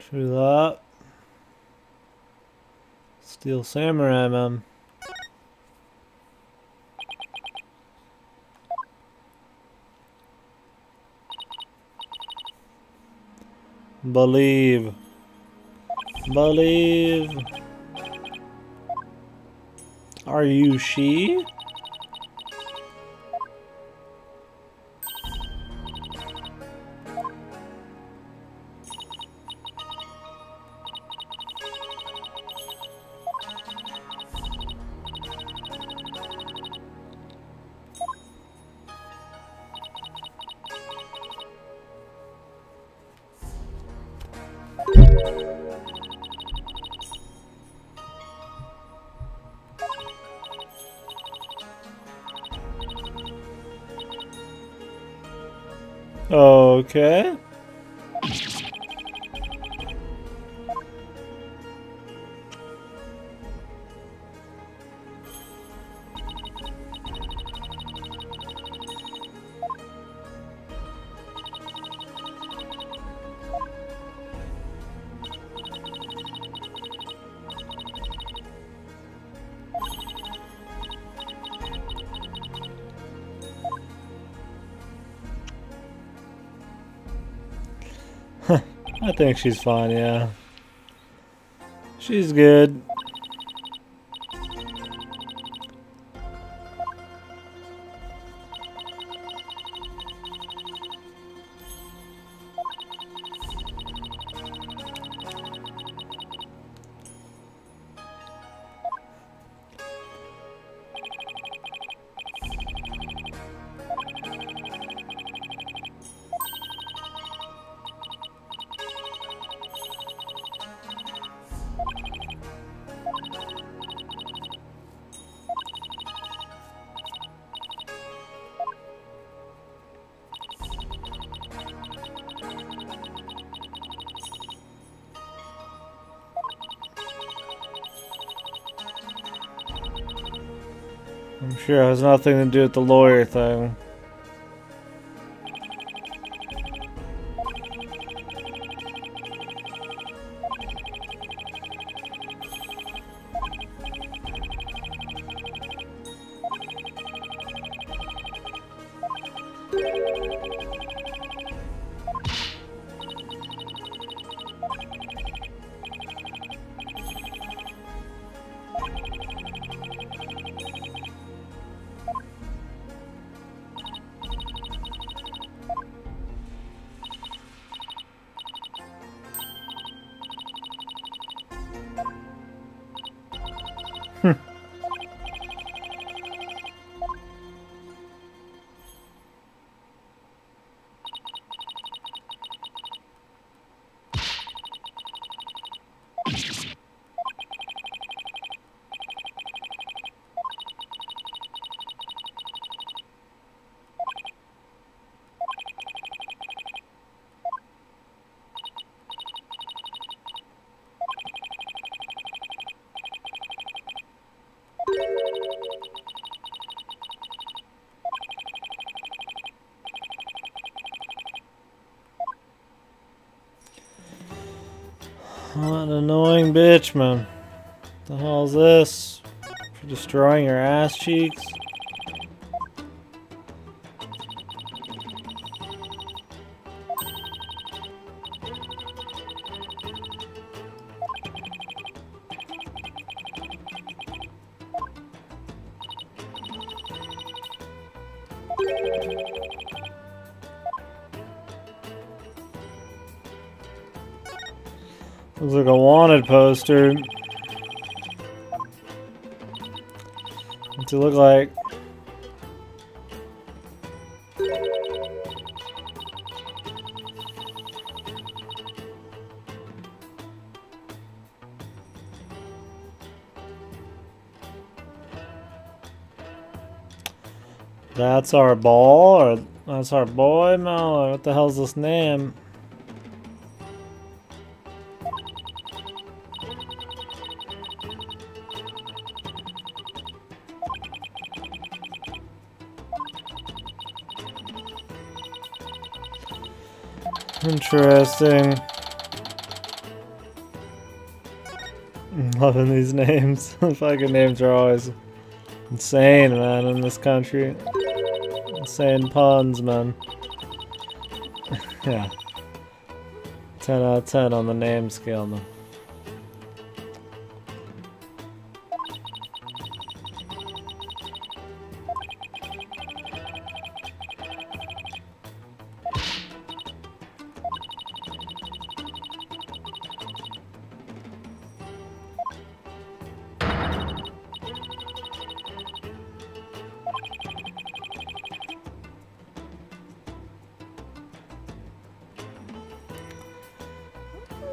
Do that. Steel samurai, man. Believe. Believe. Are you she? Okay. I think she's fine, yeah. She's good. I'm sure it has nothing to do with the lawyer thing. What an annoying bitch, man. The hell is this? For destroying her ass cheeks? Looks like a wanted poster. What's it look like? That's our ball, or that's our boy? No, what the hell's this name? Interesting. Loving these names. Fucking names are always insane, man, in this country. Insane puns, man. Yeah. 10 out of 10 on the name scale, man.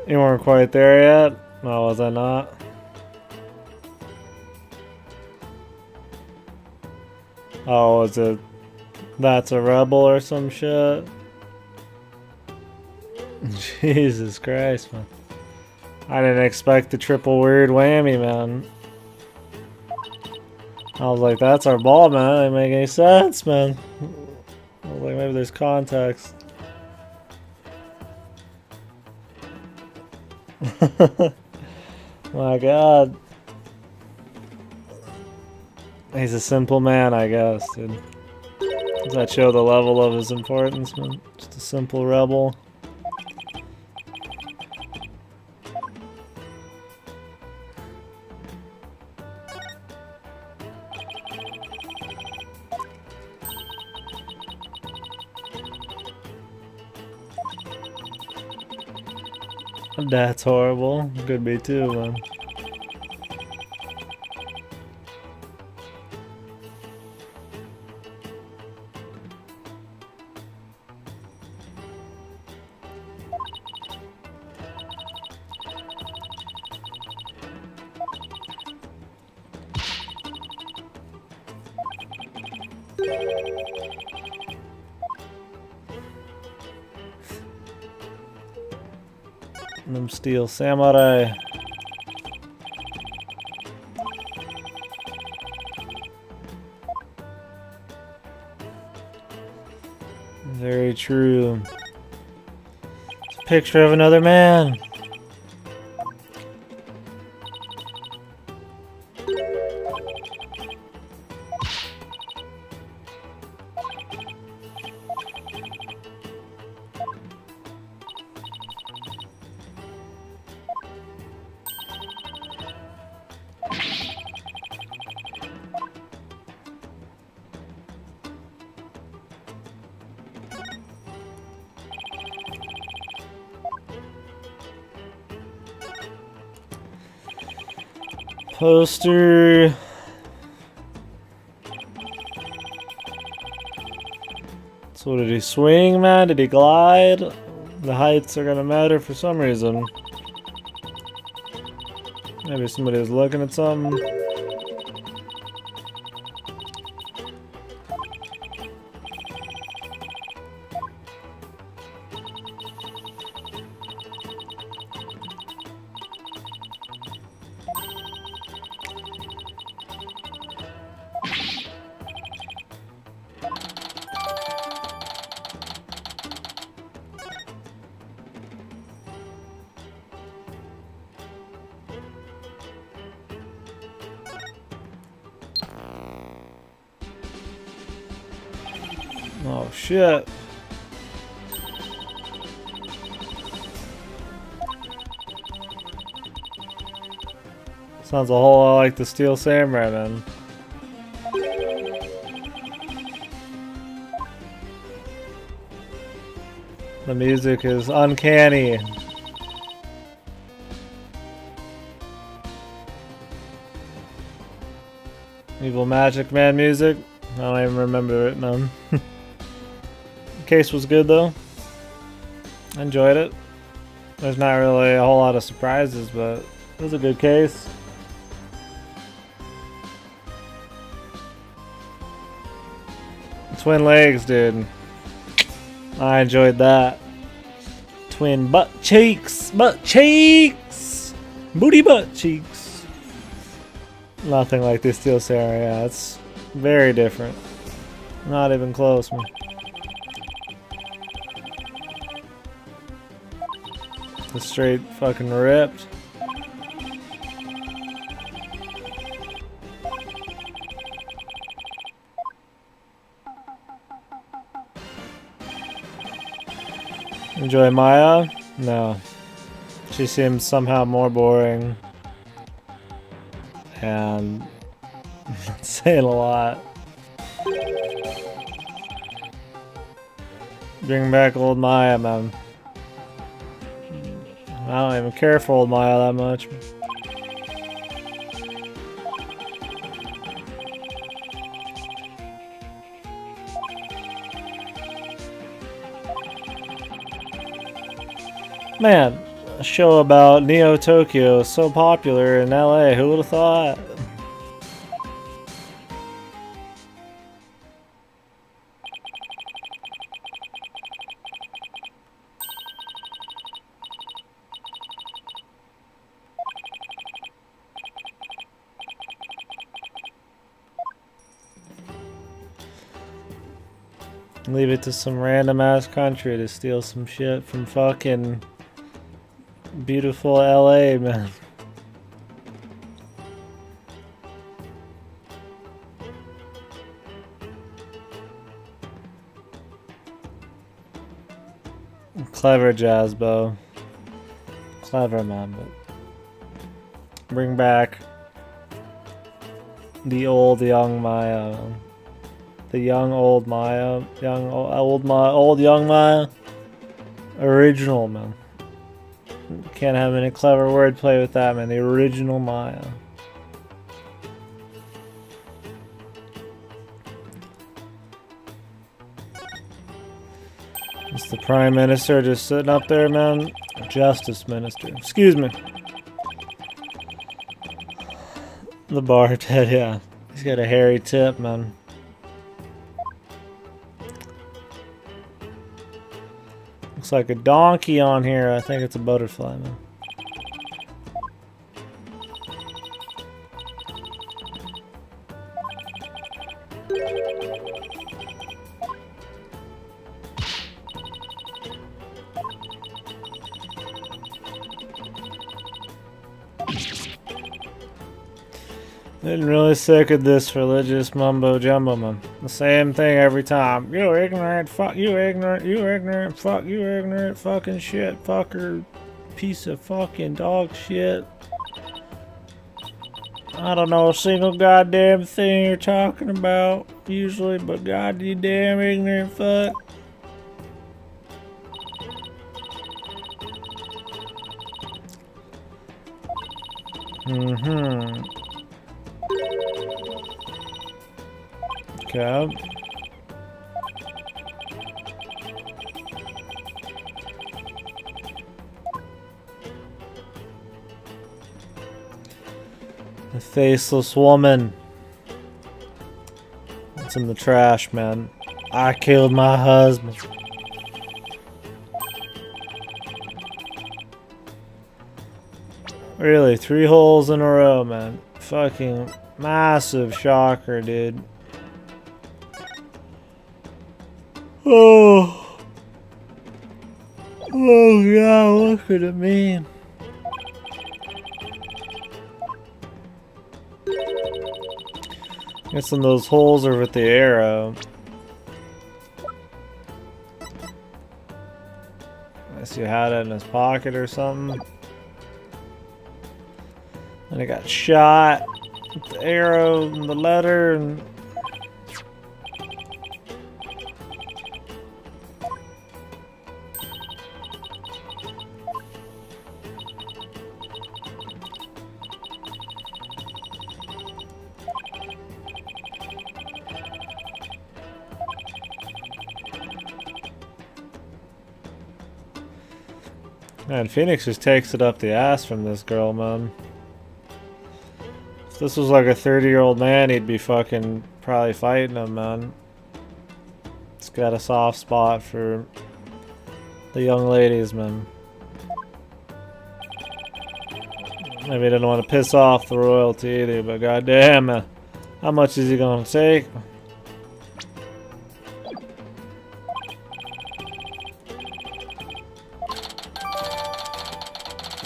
You weren't quite there yet? No, was I not? Oh, was it... That's a rebel or some shit? Jesus Christ, man. I didn't expect the triple weird whammy, man. I was like, that's our ball, man. That didn't make any sense, man. I was like, maybe there's context. My god. He's a simple man, I guess, dude. Does that show the level of his importance, man? Just a simple rebel. That's horrible. Could be too, man. Them steel samurai. Very true. It's a picture of another man. Poster. So did he swing, man? Did he glide? The heights are gonna matter for some reason. Maybe somebody was looking at something. Oh shit. Sounds a whole lot like the Steel Samurai, man. The music is uncanny. Evil Magic Man music? I don't even remember it, man. Case was good though. I enjoyed it. There's not really a whole lot of surprises, but it was a good case. Twin legs, dude. I enjoyed that. Twin butt cheeks! Butt cheeks! Booty butt cheeks! Nothing like this Steel Samurai, yeah, it's very different. Not even close, man. Straight fucking ripped. Enjoy Maya? No. She seems somehow more boring. And saying a lot. Bring back old Maya, man. I don't even care for old Maya that much. Man, a show about Neo Tokyo is so popular in LA, who would have thought? Leave it to some random ass country to steal some shit from fucking beautiful LA, man. Clever Jazzbo. Clever, man, but bring back the old young Maya. The young old Maya. Old young Maya. Original, man. Can't have any clever wordplay with that, man. The original Maya. It's the Prime Minister just sitting up there, man. Justice Minister. Excuse me. The barhead, yeah. He's got a hairy tip, man. Looks like a donkey on here. I think it's a butterfly, man. Getting really sick of this religious mumbo jumbo, man. The same thing every time. You ignorant, fuck you ignorant, fuck you ignorant, fucking shit, fucker, piece of fucking dog shit. I don't know a single goddamn thing you're talking about, usually, but goddamn ignorant fuck. Okay. The faceless woman. It's in the trash, man. I killed my husband. Really, 3 holes in a row, man. Fucking massive shocker, dude. Oh. Oh god, what could it mean? Guessing those holes are with the arrow. Unless you had it in his pocket or something. And he got shot with the arrow and the letter and... Man, Phoenix just takes it up the ass from this girl, man. If this was like a 30-year-old man, he'd be fucking probably fighting him, man. It's got a soft spot for the young ladies, man. Maybe he didn't want to piss off the royalty either, but goddamn, how much is he gonna take?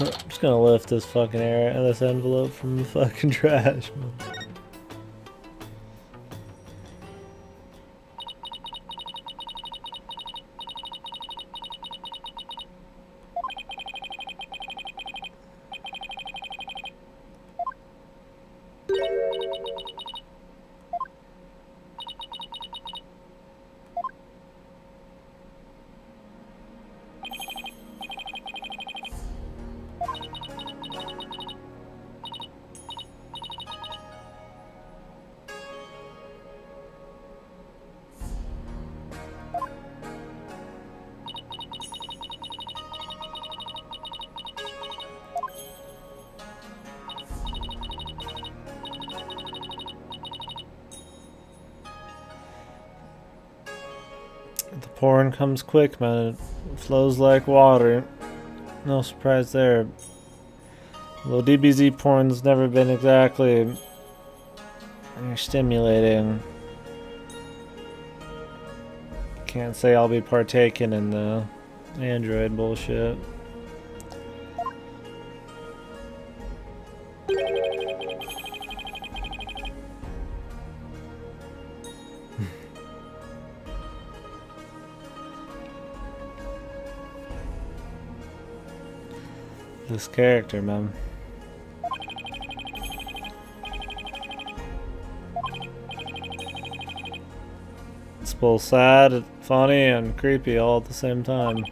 I'm just gonna lift this fucking this envelope from the fucking trash, man. The porn comes quick, man. It flows like water. No surprise there. Although DBZ porn's never been exactly stimulating. Can't say I'll be partaking in the Android bullshit. This character, man. It's both sad, funny, and creepy all at the same time.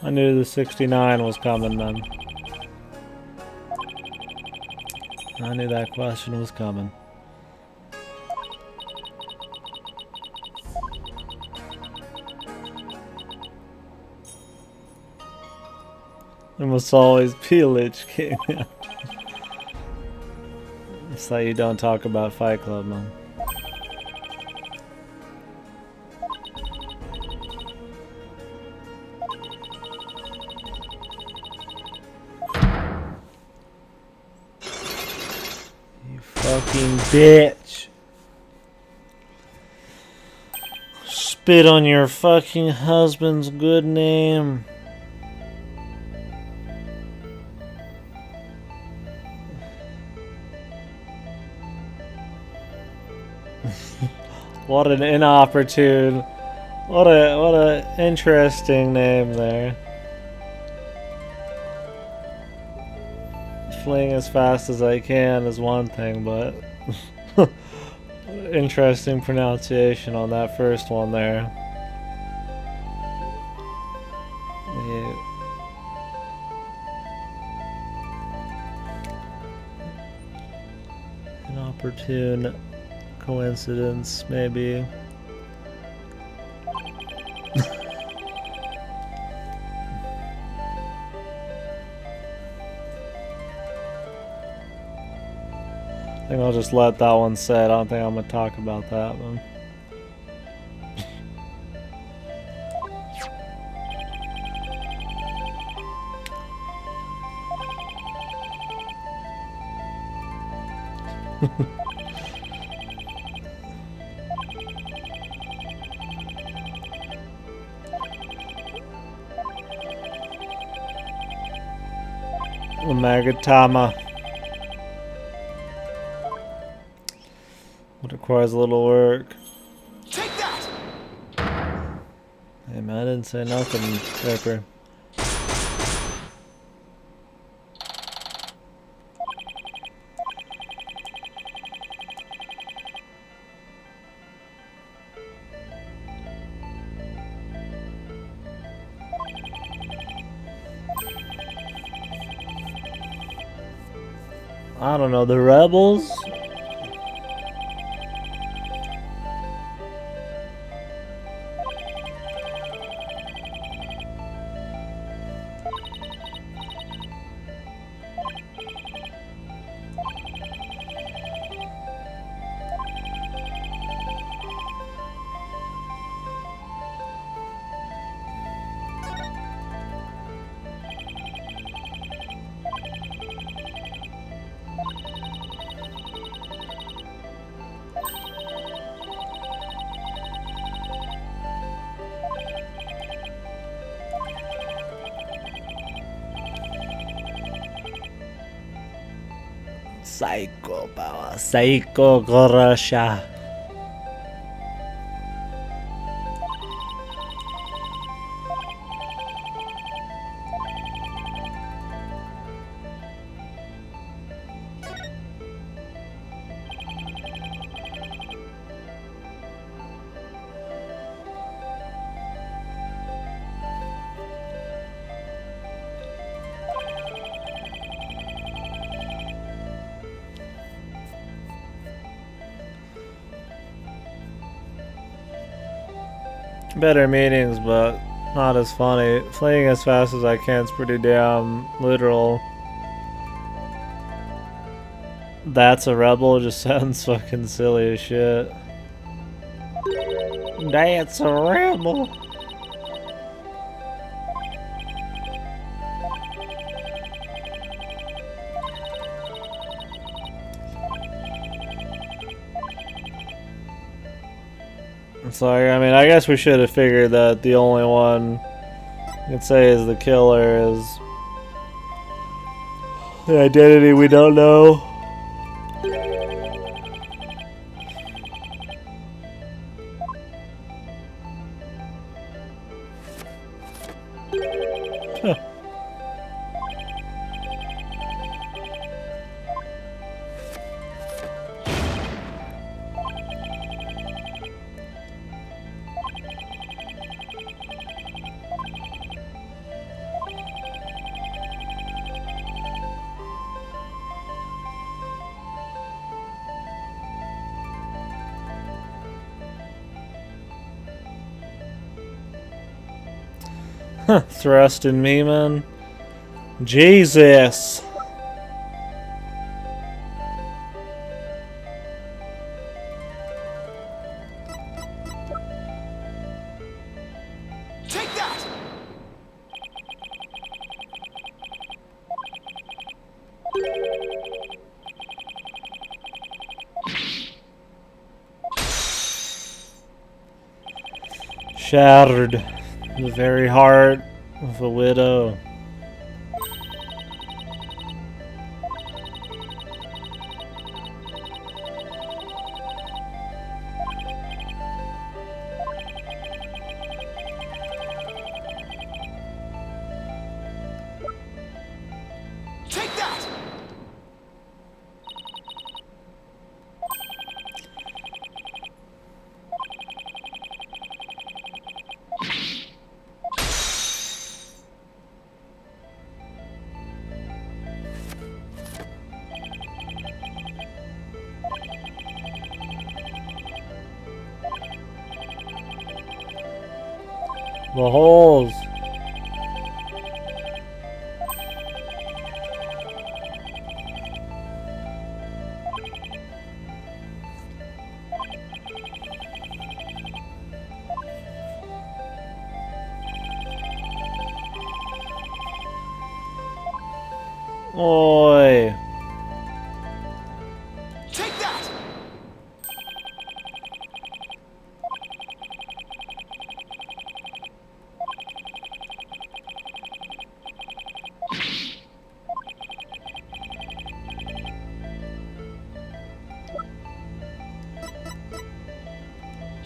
I knew the 69 was coming, man. I knew that question was coming. There must always be a Lich King. It's like you don't talk about Fight Club, man. Fucking bitch. Spit on your fucking husband's good name. What an inopportune. What a interesting name there. Fling as fast as I can is one thing, but interesting pronunciation on that first one there. Yeah. An opportune coincidence, maybe. I think I'll just let that one sit. I don't think I'm gonna talk about that one. Magatama. It requires a little work. Take that! Hey man, I didn't say nothing, Ripper. I don't know, the rebels? Psycho power, Psycho Gorosha. better meanings, but not as funny. Fleeing as fast as I can is pretty damn literal. That's a rebel just sounds fucking silly as shit. That's a rebel. It's like, I mean, I guess we should have figured that the only one you could say is the killer is the identity we don't know. Huh. Thrust in me, man. Jesus. Take that. Shattered. The very heart of a widow. Take that. The holes. Oi. Take that.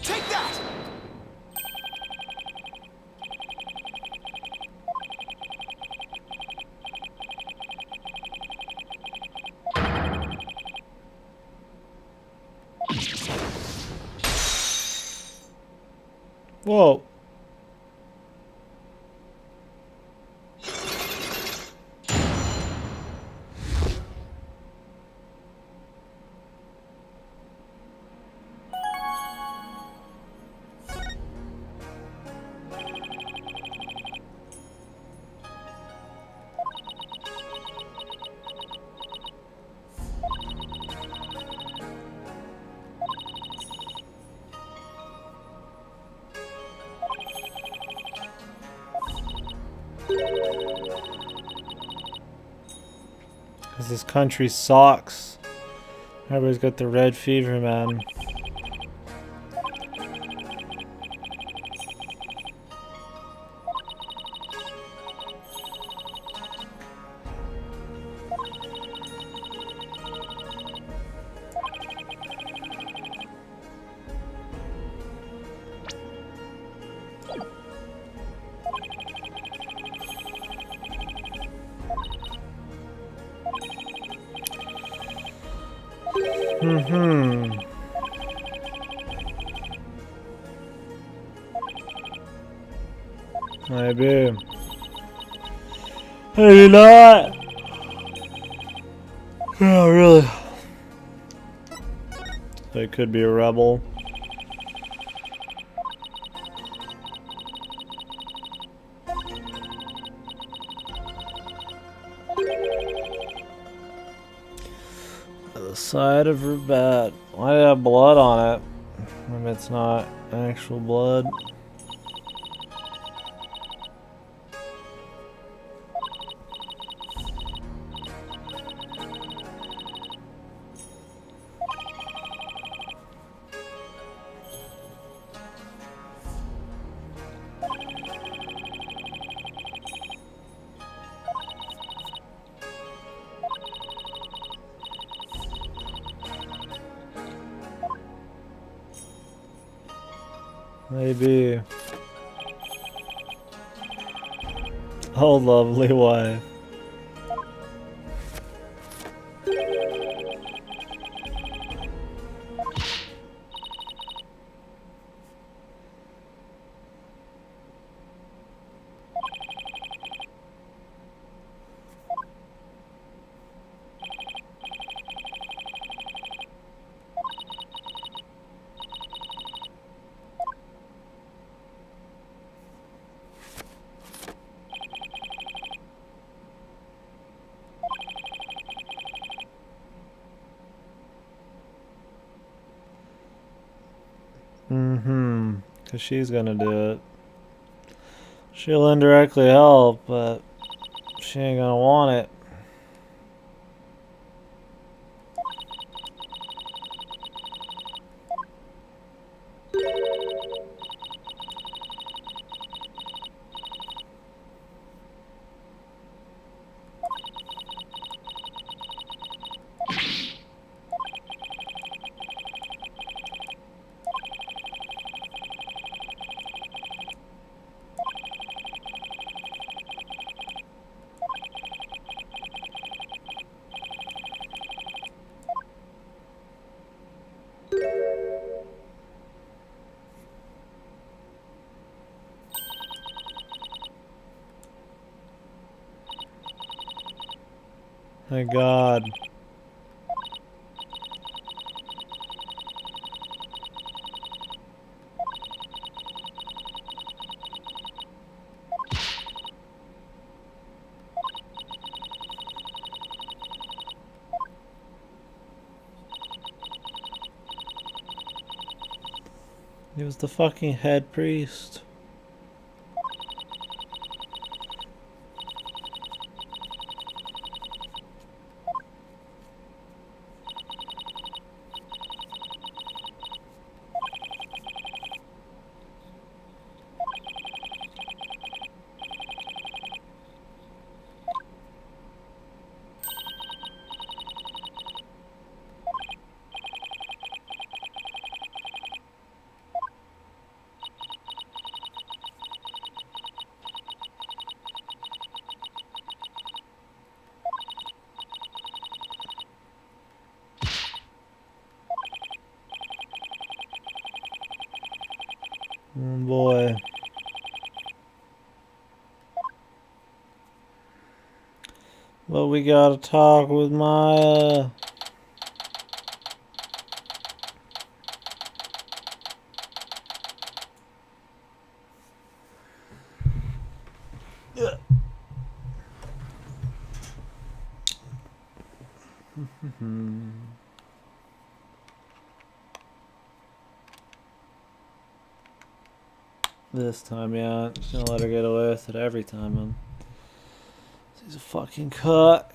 Take that. Whoa. Cause this country sucks. Everybody's got the red fever, man. Maybe. Maybe not. Yeah, really. They could be a rebel. Side of her bed. Why did it have blood on it? Maybe it's not actual blood. Maybe. Oh, lovely wife. Because she's gonna do it. She'll indirectly help, but she ain't gonna want it. Thank God. He was the fucking head priest. Oh boy. But we gotta talk with Maya. Yeah. This time, yeah. Just gonna let her get away with it every time, man. She's a fucking cook.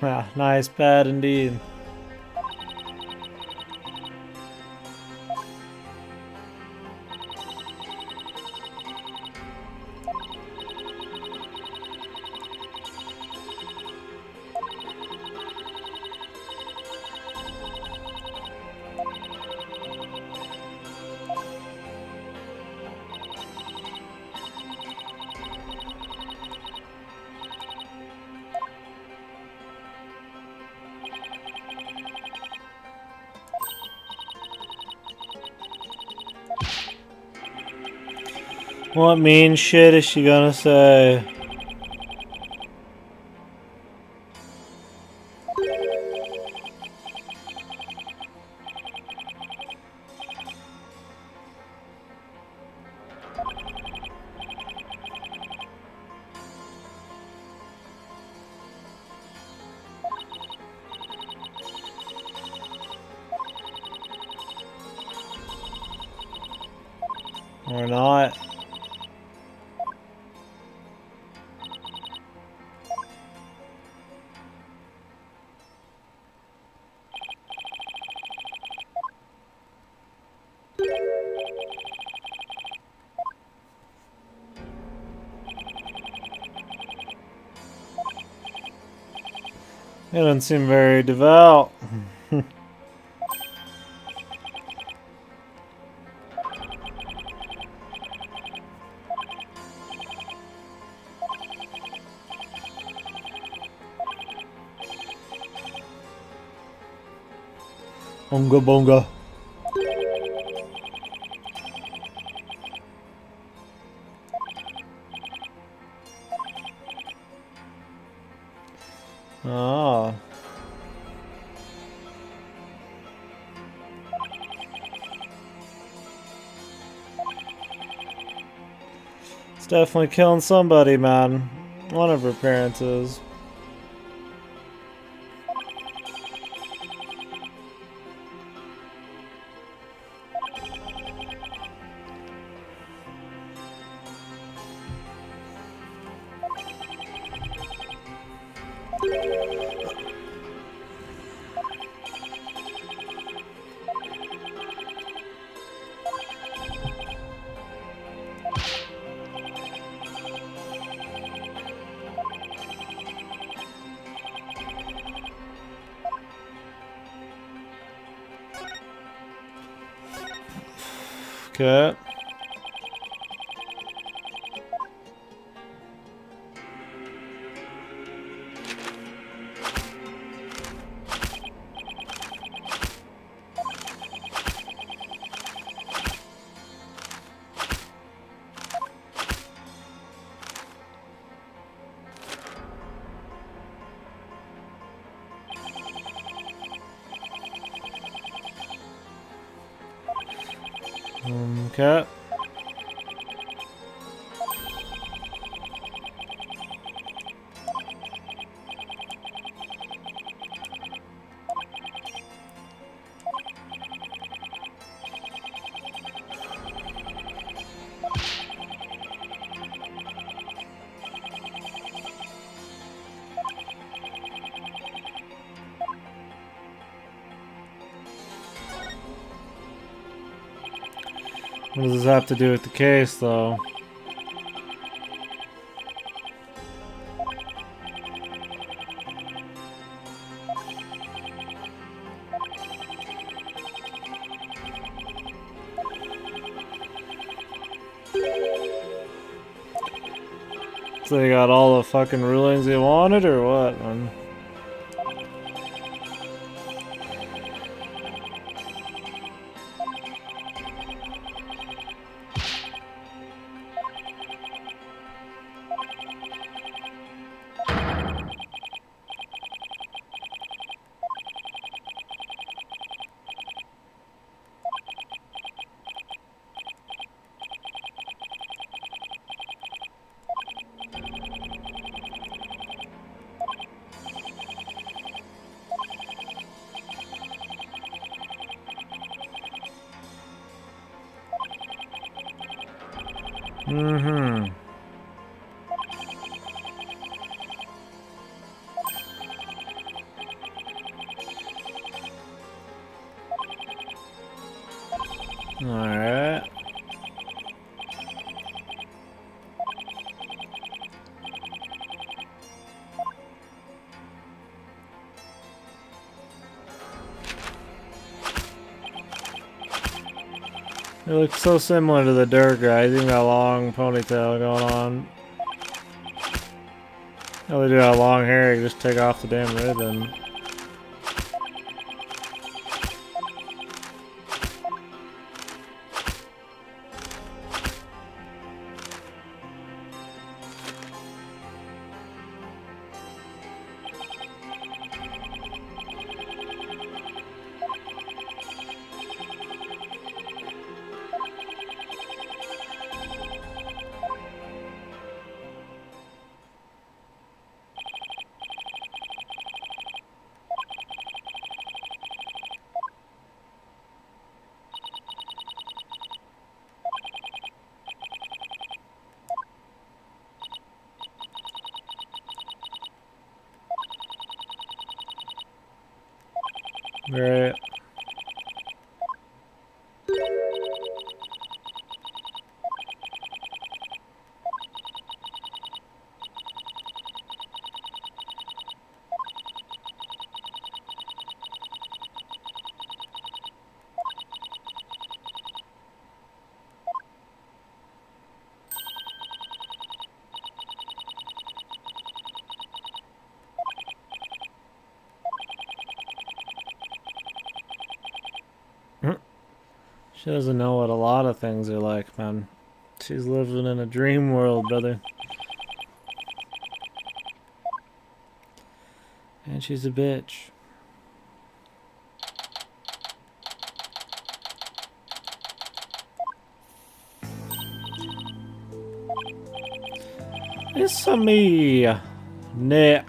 Yeah, nice pad indeed. What mean shit is she gonna say? Or not? It doesn't seem very devout. Unga bunga. Ah. It's definitely killing somebody, man. One of her parents is. Okay. Okay. What does this have to do with the case, though? So you got all the fucking rulings you wanted, or what, man? Mm-hmm. Alright. It looks so similar to the dirt guy. He's even got a long ponytail going on. Oh, they do have long hair, you just take off the damn ribbon. Great. She doesn't know what a lot of things are like, man. She's living in a dream world, brother. And she's a bitch. It's me, Nick.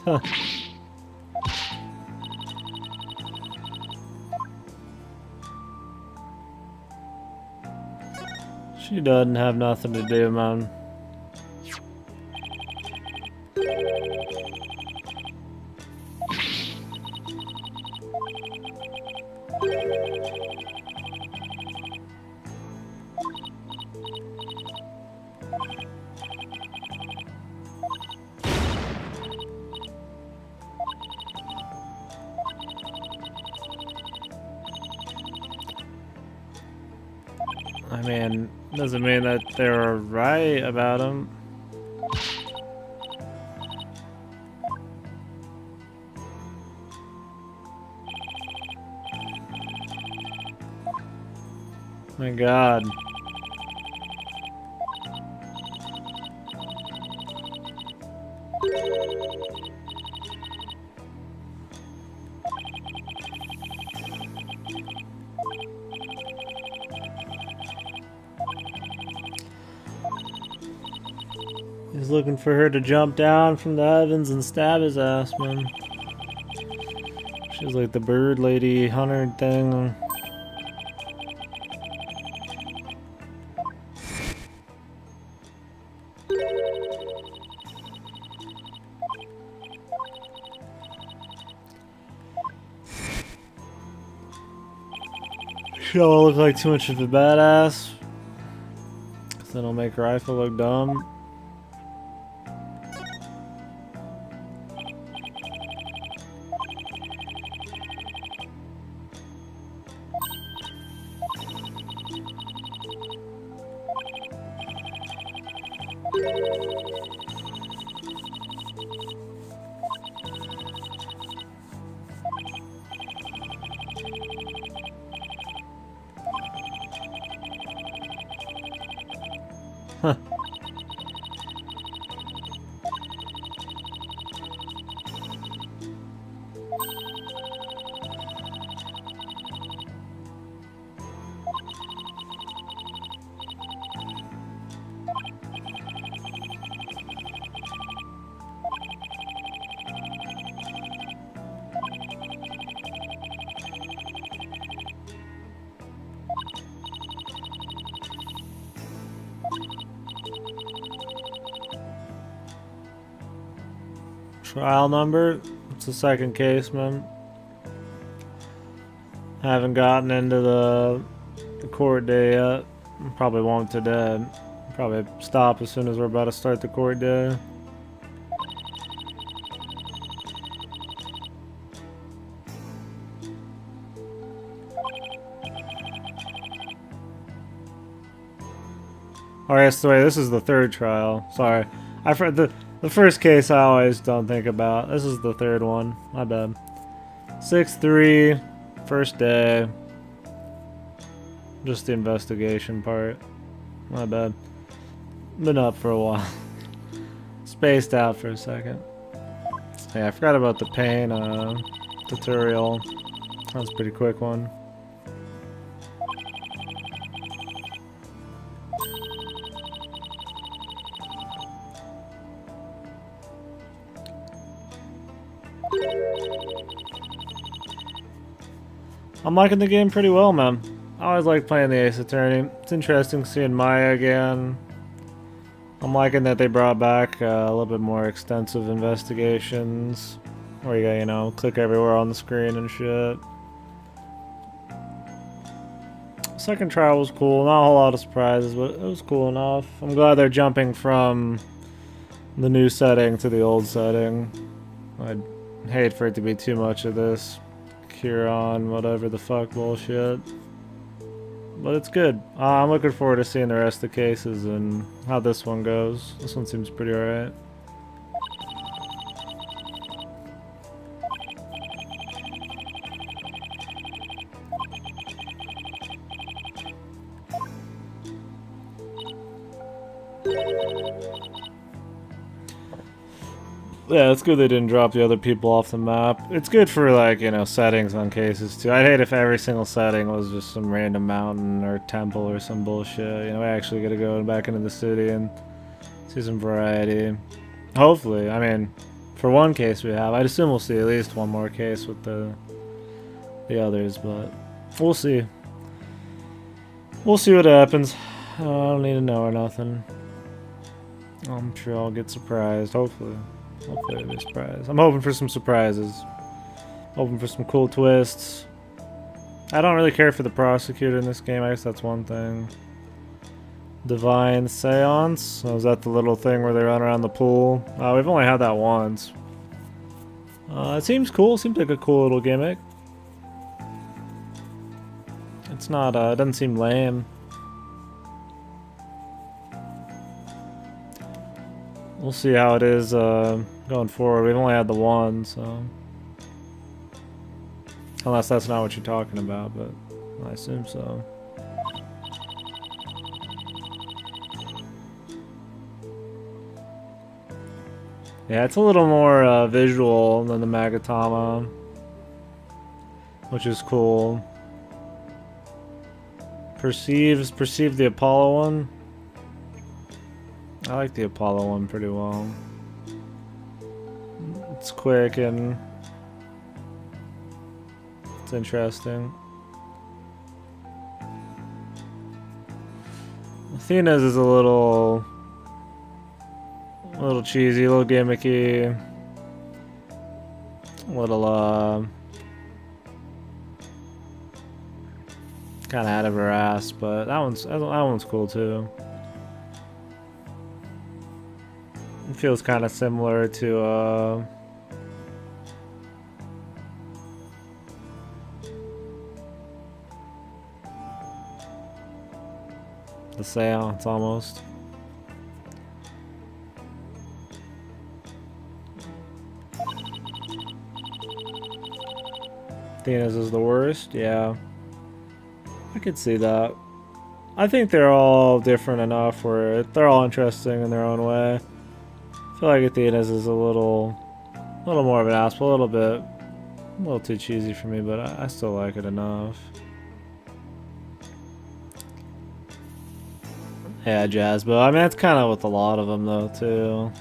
Huh. She doesn't have nothing to do, man. I mean, doesn't mean that they're right about him. My God. He's looking for her to jump down from the heavens and stab his ass, man. She's like the bird lady hunter thing. She don't look like too much of a badass. Cause then it'll make Rifle look dumb. Huh. Trial number? It's the second case, man. Haven't gotten into the court day yet. Probably won't today. Probably stop as soon as we're about to start the court day. Oh, yes, wait, this is the third trial. Sorry. The first case I always don't think about. This is the third one. My bad. 6-3. First day. Just the investigation part. My bad. Been up for a while. Spaced out for a second. Yeah, I forgot about the pain tutorial. That was a pretty quick one. I'm liking the game pretty well, man. I always like playing the Ace Attorney. It's interesting seeing Maya again. I'm liking that they brought back a little bit more extensive investigations. Where you got, you know, click everywhere on the screen and shit. Second trial was cool. Not a whole lot of surprises, but it was cool enough. I'm glad they're jumping from the new setting to the old setting. I'd hate for it to be too much of this Curon, whatever the fuck bullshit. But it's good. I'm looking forward to seeing the rest of the cases and how this one goes. This one seems pretty alright. Yeah, it's good they didn't drop the other people off the map. It's good for, like, you know, settings on cases, too. I'd hate if every single setting was just some random mountain or temple or some bullshit. You know, we actually gotta go back into the city and see some variety. Hopefully. I mean, for one case we have. I'd assume we'll see at least one more case with the others, but we'll see. We'll see what happens. I don't need to know or nothing. I'm sure I'll get surprised, hopefully. Hopefully I'll be surprised. I'm hoping for some surprises. Hoping for some cool twists. I don't really care for the prosecutor in this game. I guess that's one thing. Divine Seance. Oh, is that the little thing where they run around the pool? We've only had that once. It seems cool. Seems like a cool little gimmick. It's not, it doesn't seem lame. We'll see how it is going forward. We've only had the one, so... Unless that's not what you're talking about, but I assume so. Yeah, it's a little more visual than the Magatama, which is cool. Perceive the Apollo one. I like the Apollo one pretty well. It's quick and it's interesting. Athena's is a little cheesy, a little gimmicky, a little kind of out of her ass, but that one's cool too. It feels kind of similar to the Seance almost. Athena's is the worst, yeah. I could see that. I think they're all different enough where they're all interesting in their own way. I feel like Athena's is a little more of an ass, a little too cheesy for me, but I still like it enough. Yeah, Jazz, but I mean that's kind of with a lot of them though too.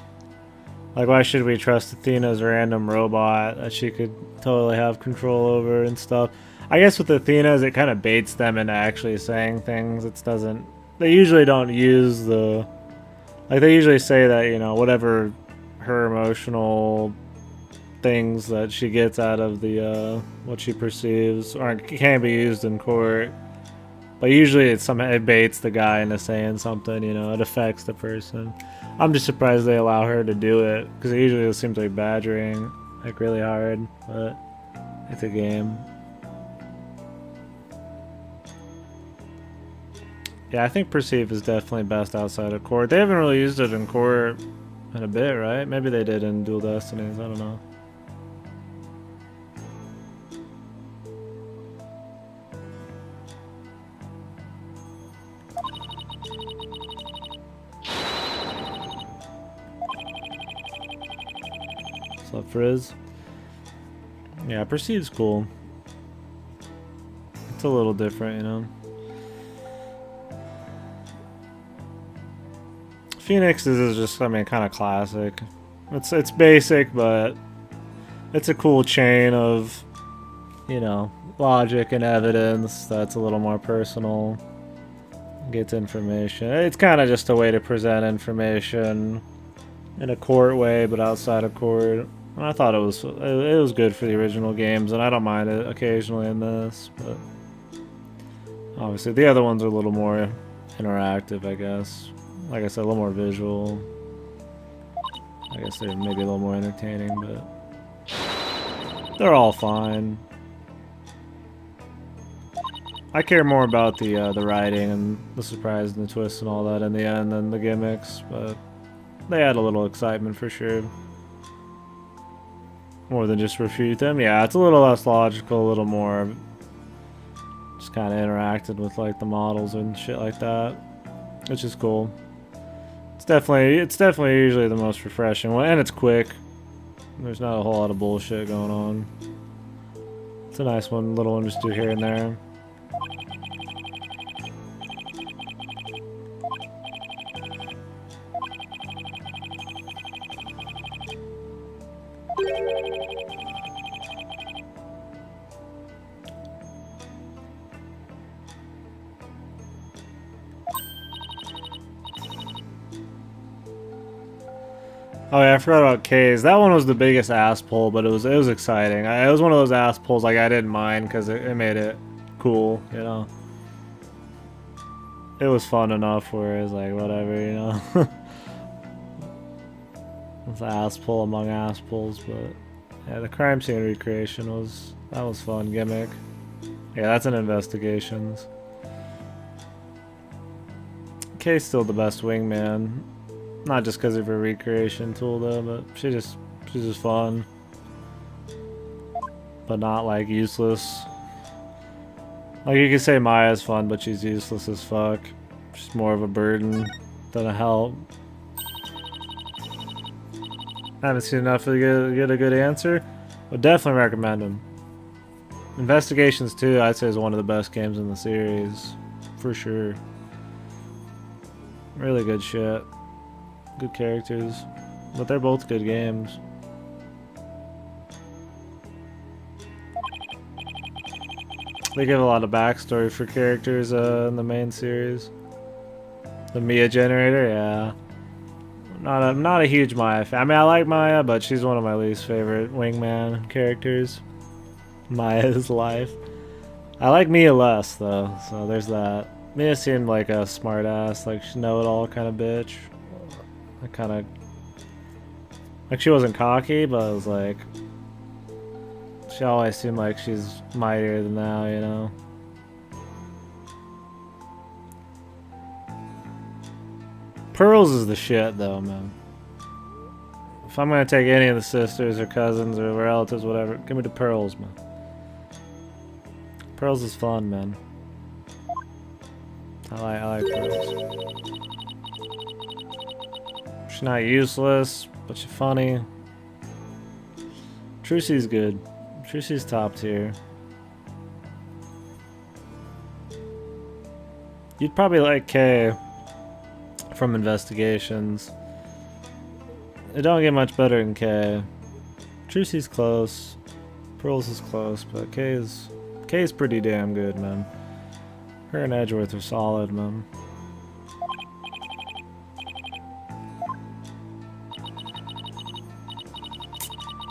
Like, why should we trust Athena's random robot that she could totally have control over and stuff? I guess with Athena's, it kind of baits them into actually saying things. It doesn't. They usually don't use the. Like, they usually say that, you know, whatever her emotional things that she gets out of the what she perceives or can be used in court. But usually it baits the guy into saying something, you know, it affects the person. I'm just surprised they allow her to do it, because it usually seems like badgering, like really hard, but it's a game. Yeah, I think Perceive is definitely best outside of court. They haven't really used it in court in a bit, right? Maybe they did in Dual Destinies, I don't know. What's up, Frizz? Yeah, Perceive's cool. It's a little different, you know. Phoenix's is just, I mean, kind of classic. It's basic, but It's a cool chain of, you know, logic and evidence that's a little more personal. Gets information. It's kind of just a way to present information in a court way, but outside of court. And I thought it was good for the original games, and I don't mind it occasionally in this, but obviously the other ones are a little more interactive, I guess. Like I said, a little more visual. I guess they're maybe a little more entertaining, but they're all fine. I care more about the writing and the surprise and the twist and all that in the end than the gimmicks, but they add a little excitement for sure. More than just refute them. Yeah, it's a little less logical, a little more just kind of interacted with like the models and shit like that, which is cool. It's definitely usually the most refreshing one, and it's quick. There's not a whole lot of bullshit going on. It's a nice one, little one just do here and there. Oh yeah, I forgot about K's. That one was the biggest ass pull, but it was exciting. It was one of those ass pulls like I didn't mind because it made it cool, you know. It was fun enough where it was like whatever, you know. It's an ass pull among ass pulls, but yeah, the crime scene recreation was fun gimmick. Yeah, that's an investigations. K's still the best wingman. Not just because of her recreation tool though, but she's just fun. But not like useless. Like you could say Maya's fun, but she's useless as fuck. She's more of a burden than a help. I haven't seen enough to get a good answer. Would definitely recommend them. Investigations 2, I'd say is one of the best games in the series. For sure. Really good shit. Good characters, but they're both good games. They give a lot of backstory for characters in the main series. The Mia generator, yeah. Not a huge Maya fan. I mean, I like Maya, but she's one of my least favorite wingman characters. Maya's life. I like Mia less though, so there's that. Mia seemed like a smart ass, like she know-it-all kind of bitch. I kind of like she wasn't cocky, but it was like she always seemed like she's mightier than now, you know. Pearls is the shit though, man. If I'm gonna take any of the sisters or cousins or relatives, whatever, give me the Pearls, man. Pearls is fun, man. I like Pearls. She's not useless, but she's funny. Trucy's good. Trucy's top tier. You'd probably like Kay from Investigations. It don't get much better than Kay. Trucy's close. Pearls is close, but Kay's pretty damn good, man. Her and Edgeworth are solid, man.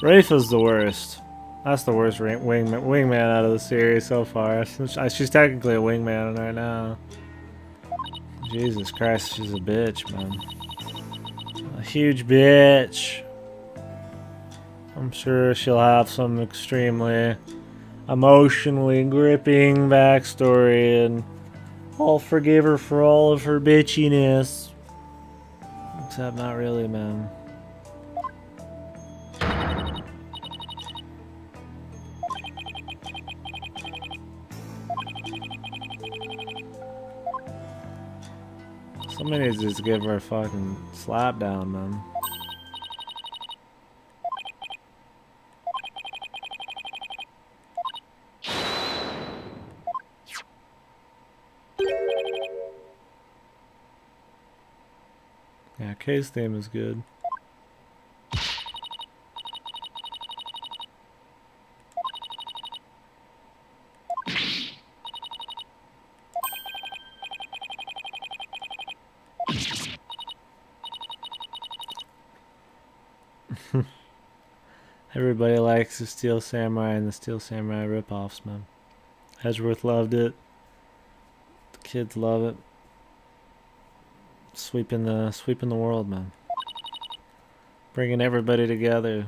Rafe is the worst. That's the worst wingman out of the series so far. She's technically a wingman right now. Jesus Christ, she's a bitch, man. A huge bitch. I'm sure she'll have some extremely emotionally gripping backstory, and I'll forgive her for all of her bitchiness. Except not really, man. Somebody needs to just give her a fucking slap down, man. Yeah, K's theme is good. Everybody likes the Steel Samurai and the Steel Samurai ripoffs, man. Edgeworth loved it. The kids love it. Sweeping the world, man. Bringing everybody together.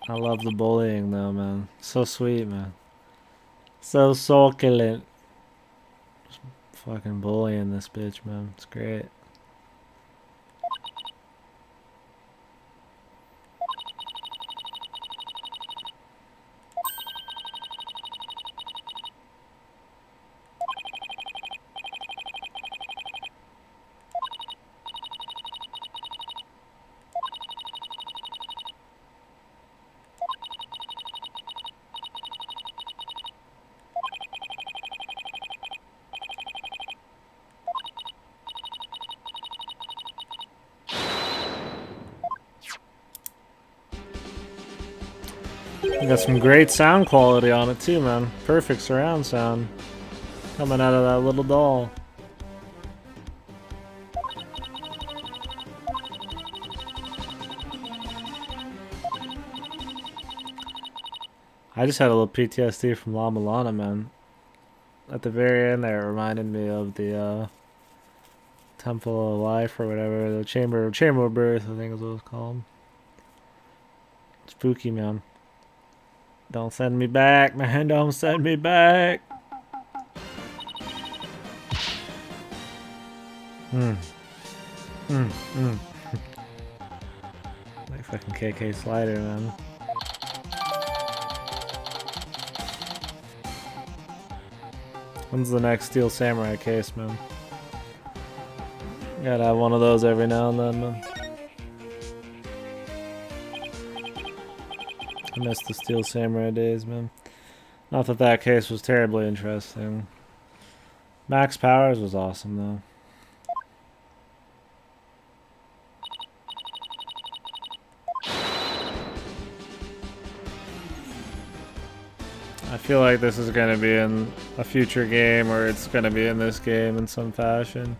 I love the bullying though, man. So sweet, man. So succulent. Just fucking bullying this bitch, man. It's great. Got some great sound quality on it too, man. Perfect surround sound coming out of that little doll. I just had a little PTSD from La Milana, man. At the very end there, it reminded me of the Temple of Life or whatever, the Chamber of Birth, I think is what it's called. Spooky, man. Don't send me back, man. Don't send me back. Like fucking KK Slider, man. When's the next Steel Samurai case, man? Gotta have one of those every now and then, man. I miss the Steel Samurai days, man. Not that that case was terribly interesting. Max Powers was awesome, though. I feel like this is going to be in a future game, or it's going to be in this game in some fashion.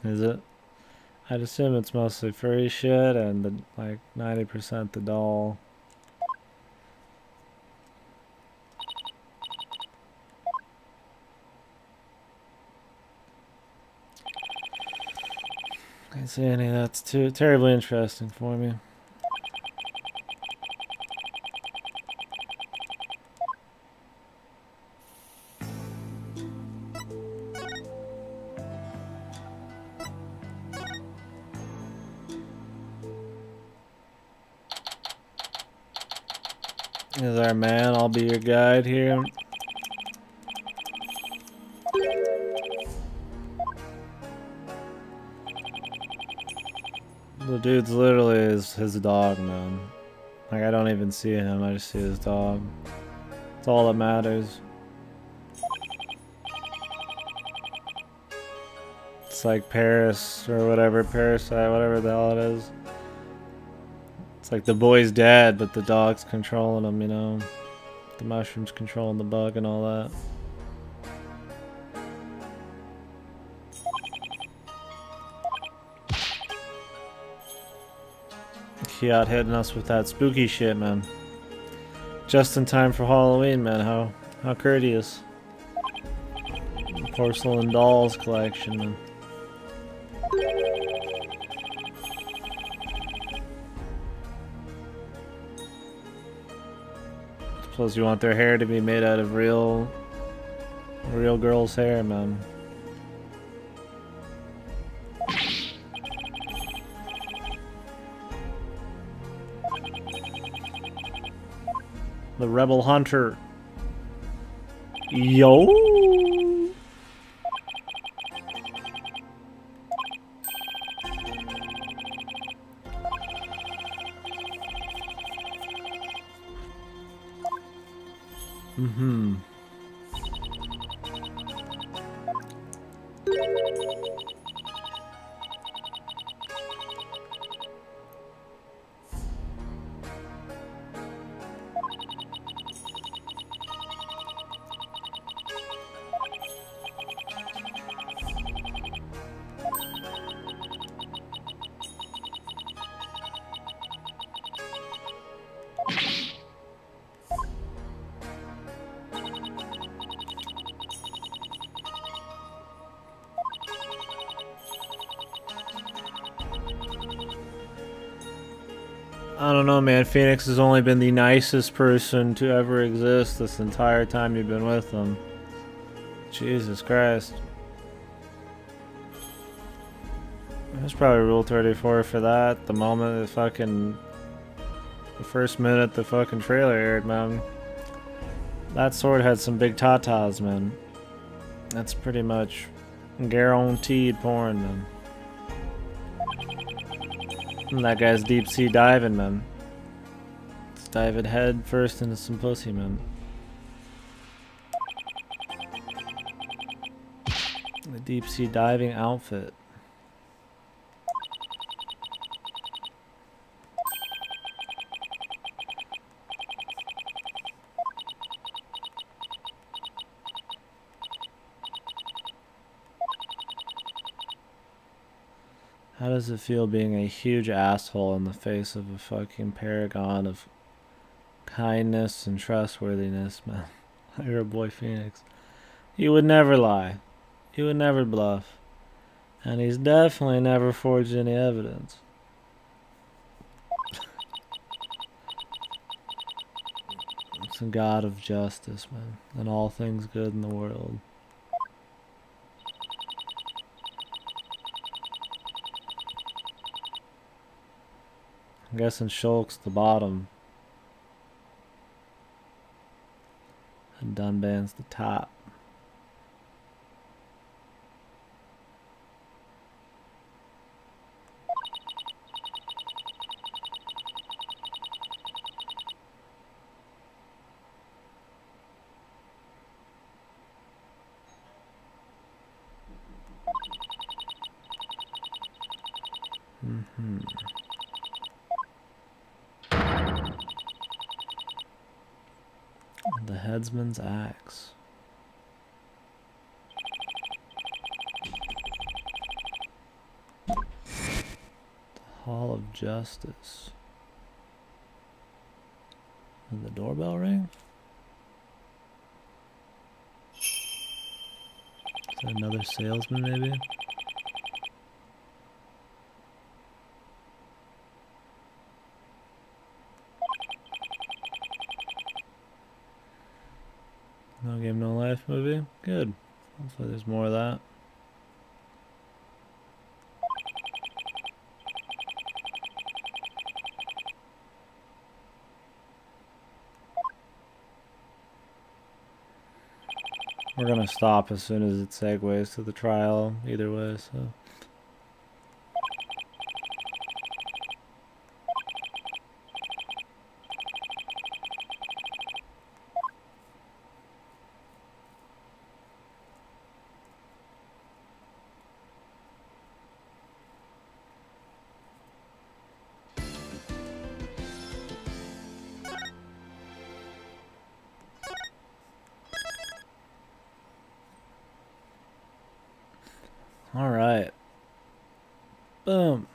Is it? I'd assume it's mostly furry shit and like 90% the doll. Can't say any of that's too terribly interesting for me. Is our man, I'll be your guide here. The dude's literally his dog, man. Like, I don't even see him, I just see his dog. That's all that matters. It's like Paris or whatever, Parasite, whatever the hell it is. It's like the boy's dead, but the dog's controlling him, you know? The mushroom's controlling the bug and all that. He out hitting us with that spooky shit, man. Just in time for Halloween, man. How courteous. Porcelain dolls collection, man. Suppose you want their hair to be made out of real girl's hair, man. The Rebel Hunter. Yo! Mm-hmm. I don't know, man. Phoenix has only been the nicest person to ever exist this entire time you've been with them. Jesus Christ. There's probably Rule 34 for that. The moment the first minute the fucking trailer aired, man. That sword had some big tatas, man. That's pretty much guaranteed porn, man. And that guy's deep sea diving, man. Let's dive it head first into some pussy, man. The deep sea diving outfit. How does it feel being a huge asshole in the face of a fucking paragon of kindness and trustworthiness, man? You're a boy Phoenix. He would never lie. He would never bluff. And he's definitely never forged any evidence. It's a god of justice, man. And all things good in the world. I'm guessing Shulk's the bottom. And Dunban's the top. Mm-hmm. The headsman's axe. The Hall of Justice. Did the doorbell ring? Is that another salesman, maybe? No Game No Life movie? Good. Hopefully there's more of that. We're gonna stop as soon as it segues to the trial, either way, so. All right. Boom.